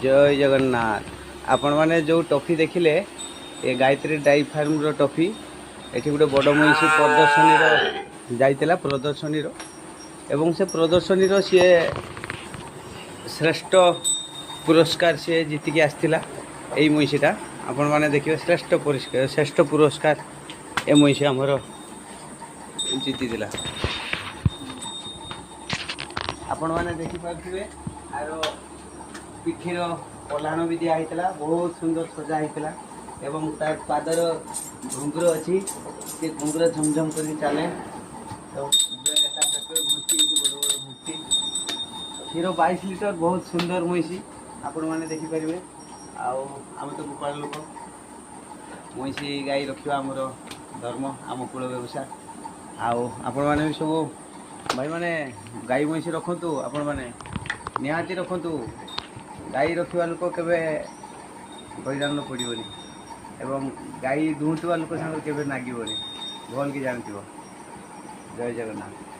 जय जगन्नाथ। आपण मैंने जो टॉफी देखिले ये गायत्री डाई फार्म रो टॉफी एठी गोटे बड़ महिषी प्रदर्शनी जाइतिला प्रदर्शनी रो एवं से प्रदर्शनी रो सी श्रेष्ठ पुरस्कार सी जीतिकी आसला यही महिषीटा आपण मैंने देखिए श्रेष्ठ पुरस्कार ए महिषी आमर जीति आपण मैंने देखिपे आर पिठीर पलाण भी दिखाई बहुत सुंदर सजा होता एवं तार पादर घुंगुर अच्छी से घुंगुर झमझम कर चले तो घुटी बड़ बड़ घुटी क्षीर 22 लिटर बहुत सुंदर महिषी आपण मैंने देखिपारे आम तो गोपाल लोक महिषी गाई रखा आमर धर्म आम कूल व्यवसाय आपण मैंने भी सब भाई मैंने गाई महिषी रखु आपण मैंने निहाती रखु गाई रखा लोक केवे हईराण पड़ोनी एवं गाई दुहुवा लोक सागर केवे नागिबनी भल कि जानथिबो। जय जगन्नाथ।